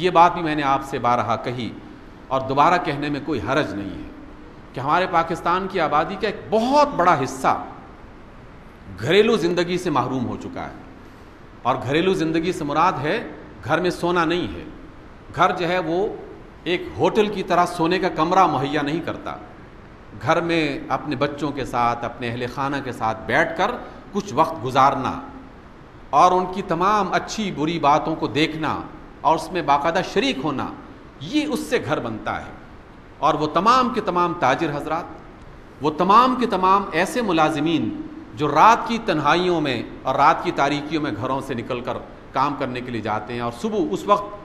یہ بات بھی میں نے آپ سے بارہا کہی اور دوبارہ کہنے میں کوئی حرج نہیں ہے کہ ہمارے پاکستان کی آبادی کا ایک بہت بڑا حصہ گھریلو زندگی سے محروم ہو چکا ہے. اور گھریلو زندگی سے مراد ہے گھر میں سونا نہیں ہے. گھر جو ہے وہ ایک ہوٹل کی طرح سونے کا کمرہ مہیا نہیں کرتا. گھر میں اپنے بچوں کے ساتھ اپنے اہل خانہ کے ساتھ بیٹھ کر کچھ وقت گزارنا اور ان کی تمام اچھی بری باتوں کو دیکھنا اور اس میں باقاعدہ شریک ہونا، یہ اس سے گھر بنتا ہے. اور وہ تمام کے تمام تاجر حضرات، وہ تمام کے تمام ایسے ملازمین جو رات کی تنہائیوں میں اور رات کی تاریکیوں میں گھروں سے نکل کر کام کرنے کے لیے جاتے ہیں اور صبح اس وقت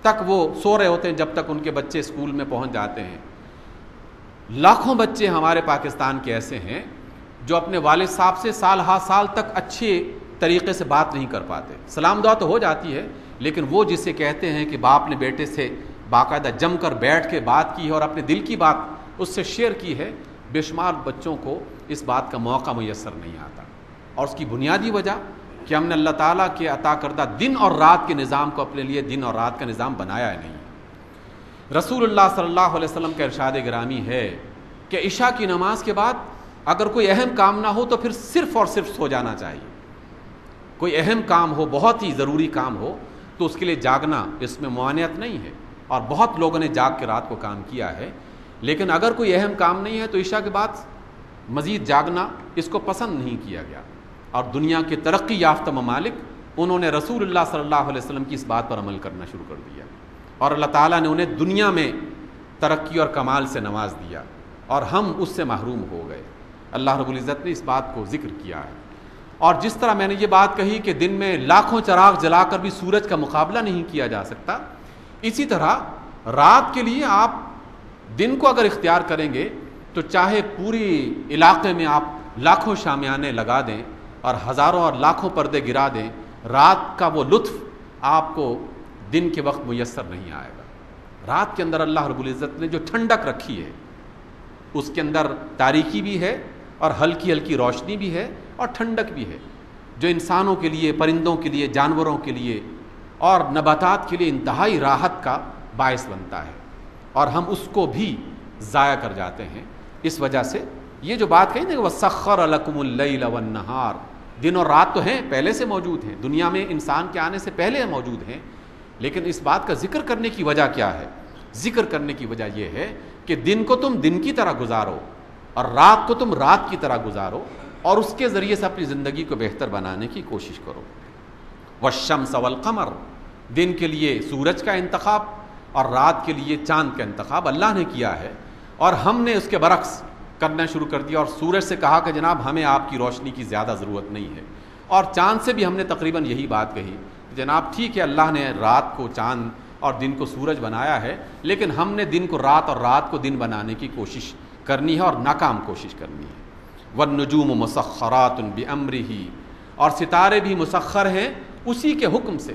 تک وہ سو رہے ہوتے ہیں جب تک ان کے بچے اسکول میں پہنچ جاتے ہیں. لاکھوں بچے ہمارے پاکستان کے ایسے ہیں جو اپنے والد صاحب سے سال ہا سال تک اچھے طریقے سے بات نہیں کر پاتے. سلام دعا تو ہو جاتی ہے لیکن وہ جسے کہتے ہیں کہ باپ نے بیٹے سے باقاعدہ جم کر بیٹھ کے بات کی ہے اور اپنے دل کی بات اس سے شیئر کی ہے، بے شمار بچوں کو اس بات کا موقع میسر نہیں آتا. اور اس کی بنیادی وجہ کہ ہم نے اللہ تعالیٰ کے عطا کردہ دن اور رات کے نظام کو اپنے لیے دن اور رات کا نظام بنایا ہے نہیں. رسول اللہ صلی اللہ علیہ وسلم کا ارشاد گرامی ہے کہ عشاء کی نماز کے بعد اگر کوئی اہم کام نہ ہو تو پھر صرف اور صرف سو جانا چاہیے. کوئی اہم کام ہو، بہت ہی ضروری کام ہو تو اس کے لیے جاگنا اس میں ممانعت نہیں ہے، اور بہت لوگوں نے جاگ کے رات کو کام کیا ہے. لیکن اگر کوئی اہم کام نہیں ہے تو عشاء کے بعد مزید جاگنا اس کو پسند نہیں کیا گیا. اور دنیا کے ترقی یافتہ ممالک انہوں نے رسول اللہ صلی اللہ علیہ وسلم کی اس بات پر عمل کرنا شروع کر دیا اور اللہ تعالیٰ نے انہیں دنیا میں ترقی اور کمال سے نواز دیا اور ہم اس سے محروم ہو گئے. اللہ رب العزت نے اس بات کو ذکر کیا ہے. اور جس طرح میں نے یہ بات کہی کہ دن میں لاکھوں چراغ جلا کر بھی سورج کا مقابلہ نہیں کیا جا سکتا، اسی طرح رات کے لیے آپ دن کو اگر اختیار کریں گے تو چاہے پوری علاقے میں آپ لاکھوں شامیانے لگا دیں اور ہزاروں اور لاکھوں پردے گرا دیں، رات کا وہ لطف آپ کو دن کے وقت میسر نہیں آئے گا. رات کے اندر اللہ رب العزت نے جو ٹھنڈک رکھی ہے اس کے اندر تاریکی بھی ہے اور ہلکی ہلکی روشنی بھی ہے اور ٹھنڈک بھی ہے، جو انسانوں کے لیے، پرندوں کے لیے، جانوروں کے لیے اور نباتات کے لیے انتہائی راحت کا باعث بنتا ہے. اور ہم اس کو بھی ضائع کر جاتے ہیں. اس وجہ سے یہ جو بات کہی نا وَسَخَّرَ لَكُمُ اللَّيْلَ وَالنَّهَارَ، دن اور رات تو ہیں، پہلے سے موجود ہیں، دنیا میں انسان کے آنے سے پہلے موجود ہیں. لیکن اس بات کا ذکر کرنے کی وجہ کیا ہے؟ ذکر کرنے کی وجہ یہ ہے کہ دن کو تم دن کی طرح گزارو اور رات کو تم رات کی طرح گزارو اور اس کے ذریعے سے اپنی زندگی کو بہتر بنانے کی کوشش کرو. والشمس والقمر، دن کے لیے سورج کا انتخاب اور رات کے لیے چاند کا انتخاب اللہ نے کیا ہے، اور ہم نے اس کے برعکس کرنا شروع کر دیا اور سورج سے کہا کہ جناب ہمیں آپ کی روشنی کی زیادہ ضرورت نہیں ہے. اور چاند سے بھی ہم نے تقریباً یہی بات کہی کہ جناب ٹھیک ہے اللہ نے رات کو چاند اور دن کو سورج بنایا ہے، لیکن ہم نے دن کو رات اور رات کو دن بنانے کی کوشش کرنی ہے اور ناکام کوشش کرنی ہے. والنجوم مسخرات بامرہ، اور ستارے بھی مسخر ہیں اسی کے حکم سے.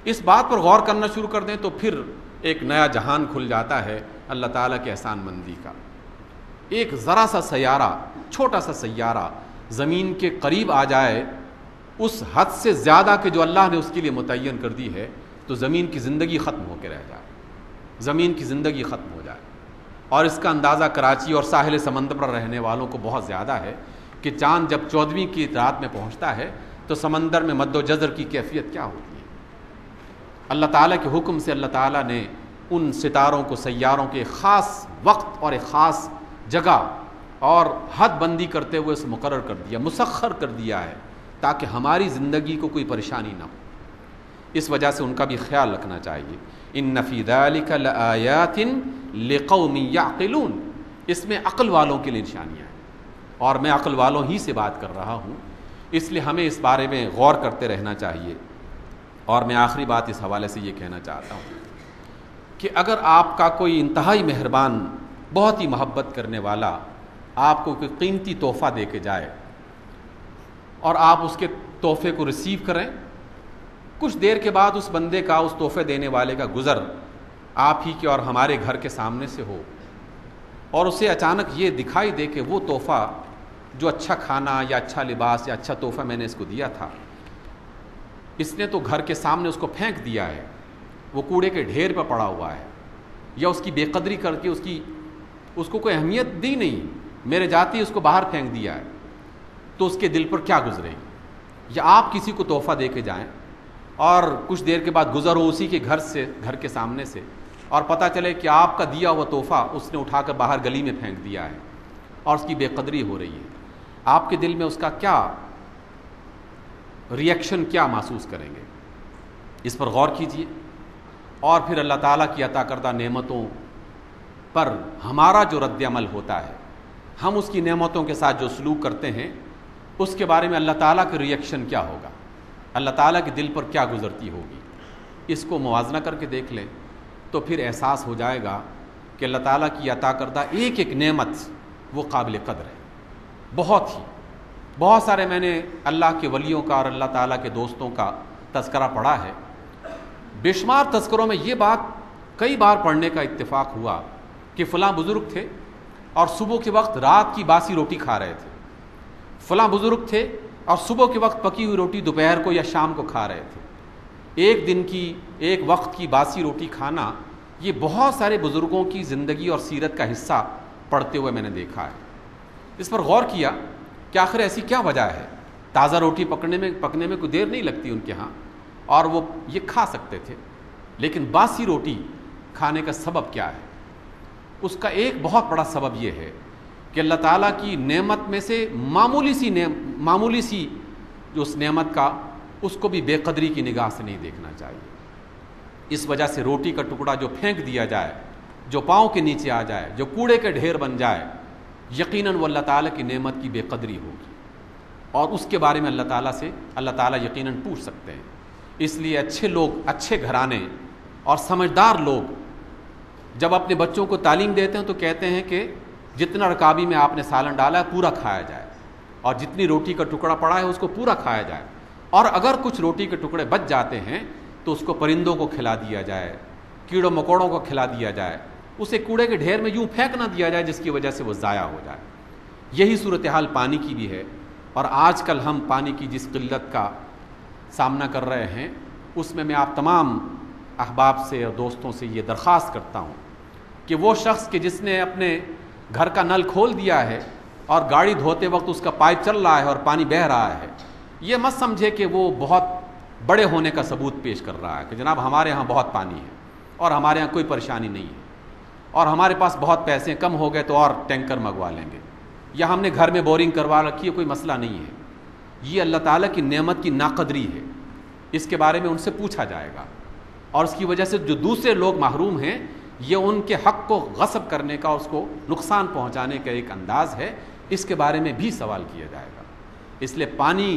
اس بات پر غور کرنا شروع کر دیں تو پھر ایک نیا جہان کھل جاتا ہے اللہ تعالیٰ کے احسان مندی کا. ایک ذرا سا سیارہ، چھوٹا سا سیارہ زمین کے قریب آ جائے اس حد سے زیادہ کہ جو اللہ نے اس کے لیے متعین کر دی ہے تو زمین کی زندگی ختم ہو کے رہ جائے، زمین کی زندگی ختم ہو جائے. اور اس کا اندازہ کراچی اور ساحل سمندر پر رہنے والوں کو بہت زیادہ ہے کہ چاند جب 14ویں کی رات میں پہنچتا ہے تو سمندر میں مد و جزر کی کیفیت کیا ہوتی ہے. اللہ تعالیٰ کے حکم سے اللہ تعالیٰ نے ان ستاروں کو، سیاروں کے خاص وقت اور ایک خاص جگہ اور حد بندی کرتے ہوئے اسے مقرر کر دیا، مسخر کر دیا ہے تاکہ ہماری زندگی کو کوئی پریشانی نہ ہو. اس وجہ سے ان کا بھی خیال رکھنا چاہیے. ان فی ذلک لآیات لقوم یعقلون، اس میں عقل والوں کے لیے نشانیاں ہیں اور میں عقل والوں ہی سے بات کر رہا ہوں، اس لیے ہمیں اس بارے میں غور کرتے رہنا چاہیے. اور میں آخری بات اس حوالے سے یہ کہنا چاہتا ہوں کہ اگر آپ کا کوئی انتہائی مہربان، بہت ہی محبت کرنے والا آپ کو کوئی قیمتی تحفہ دے کے جائے اور آپ اس کے تحفے کو ریسیو کریں، کچھ دیر کے بعد اس بندے کا، اس تحفے دینے والے کا گزر آپ ہی کے اور ہمارے گھر کے سامنے سے ہو اور اسے اچانک یہ دکھائی دے کہ وہ تحفہ جو اچھا کھانا یا اچھا لباس یا اچھا تحفہ میں نے اس کو دیا تھا، اس نے تو گھر کے سامنے اس کو پھینک دیا ہے، وہ کوڑے کے ڈھیر پر پڑا ہوا ہے یا اس کی بے قدری کر کے اس کو کوئی اہمیت دی نہیں، میرے جاتی اس کو باہر پھینک دیا ہے، تو اس کے دل پر کیا گزرے گی؟ یا آپ کسی کو تحفہ دے کے جائیں اور کچھ دیر کے بعد گزرو اسی کے گھر کے سامنے سے اور پتہ چلے کہ آپ کا دیا ہوا تحفہ اس نے اٹھا کر باہر گلی میں پھینک دیا ہے اور اس کی بے قدری ہو رہی ہے، آپ کے دل میں اس کا کیا ریئیکشن، کیا محسوس کریں گے؟ اس پر غور کیجئے۔ اور پھر اللہ تعالیٰ کی عطا کردہ نعمتوں پر ہمارا جو رد عمل ہوتا ہے، ہم اس کی نعمتوں کے ساتھ جو سلوک کرتے ہیں، اس کے بارے میں اللہ تعالیٰ کی ریئیکشن کیا ہوگا، اللہ تعالیٰ کے دل پر کیا گزرتی ہوگی، اس کو موازنہ کر کے دیکھ لیں تو پھر احساس ہو جائے گا کہ اللہ تعالیٰ کی عطا کردہ ایک ایک نعمت وہ قابل قدر ہے۔ بہت سارے میں نے اللہ کے ولیوں کا اور اللہ تعالیٰ کے دوستوں کا تذکرہ پڑھا ہے، بے شمار تذکروں میں یہ بات کئی بار پڑھنے کا اتفاق ہوا کہ فلاں بزرگ تھے اور صبح کے وقت رات کی باسی روٹی کھا رہے تھے، فلاں بزرگ تھے اور صبح کے وقت پکی ہوئی روٹی دوپہر کو یا شام کو کھا رہے تھے۔ ایک دن کی، ایک وقت کی باسی روٹی کھانا، یہ بہت سارے بزرگوں کی زندگی اور سیرت کا حصہ پڑھتے ہوئے میں نے دیکھا ہے۔ اس پر غور کیا کہ آخر ایسی کیا وجہ ہے؟ تازہ روٹی پکنے میں کوئی دیر نہیں لگتی ان کے ہاں اور وہ یہ کھا سکتے تھے، لیکن باسی روٹی کھانے کا سبب کیا ہے؟ اس کا ایک بہت بڑا سبب یہ ہے کہ اللہ تعالیٰ کی نعمت میں سے معمولی سی جو اس نعمت کا، اس کو بھی بے قدری کی نگاہ سے نہیں دیکھنا چاہیے۔ اس وجہ سے روٹی کا ٹکڑا جو پھینک دیا جائے، جو پاؤں کے نیچے آ جائے، جو کوڑے کے ڈھیر بن جائے، یقیناً وہ اللہ تعالیٰ کی نعمت کی بے قدری ہوگی اور اس کے بارے میں اللہ تعالیٰ یقیناً پوچھ سکتے ہیں۔ اس لیے اچھے لوگ، اچھے گھرانے اور سمجھدار لوگ جب اپنے بچوں کو تعلیم دیتے ہیں تو کہتے ہیں کہ جتنا رکابی میں آپ نے سالن ڈالا ہے پورا کھایا جائے، اور جتنی روٹی کا ٹکڑا پڑا ہے اس کو پورا کھایا جائے، اور اگر کچھ روٹی کے ٹکڑے بچ جاتے ہیں تو اس کو پرندوں کو کھلا دیا جائے، کیڑوں مکوڑوں کو کھلا دیا جائے، اسے کوڑے کے ڈھیر میں یوں پھینک نہ دیا جائے جس کی وجہ سے وہ ضائع ہو جائے۔ یہی صورتحال پانی کی بھی ہے، اور آج کل ہم پانی کی جس قلت کا سامنا کر رہے ہیں، اس میں آپ تمام احباب سے اور دوستوں سے یہ درخواست کرتا ہوں کہ وہ شخص کہ جس نے اپنے گھر کا نل کھول دیا ہے اور گاڑی دھوتے وقت اس کا پائپ چل رہا ہے اور پانی بہہ رہا ہے، یہ مت سمجھے کہ وہ بہت بڑے ہونے کا ثبوت پیش کر رہا ہے کہ جناب ہمارے ہاں بہت پانی ہے اور ہمارے ہاں کوئی پریشانی نہیں ہے اور ہمارے پاس بہت پیسے کم ہو گئے تو اور ٹینکر منگوا لیں گے، یا ہم نے گھر میں بورنگ کروا رکھی ہے، کوئی مسئلہ نہیں ہے۔ یہ اللہ تعالیٰ کی نعمت کی ناقدری ہے، اس کے بارے میں ان سے پوچھا جائے گا، اور اس کی وجہ سے جو دوسرے لوگ محروم ہیں، یہ ان کے حق کو غصب کرنے کا، اس کو نقصان پہنچانے کا ایک انداز ہے، اس کے بارے میں بھی سوال کیا جائے گا۔ اس لیے پانی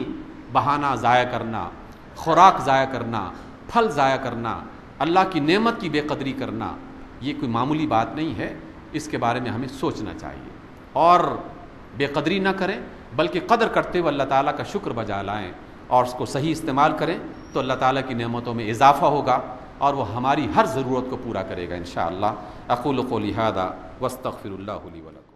بہانا، ضائع کرنا، خوراک ضائع کرنا، پھل ضائع کرنا، اللہ کی نعمت کی بے قدری کرنا، یہ کوئی معمولی بات نہیں ہے، اس کے بارے میں ہمیں سوچنا چاہیے اور بے قدری نہ کریں، بلکہ قدر کرتے ہوئے اللہ تعالیٰ کا شکر بجا لائیں اور اس کو صحیح استعمال کریں، تو اللہ تعالیٰ کی نعمتوں میں اضافہ ہوگا اور وہ ہماری ہر ضرورت کو پورا کرے گا انشاءاللہ۔ اقول قولی ھذا واستغفر اللہ لی ولکم۔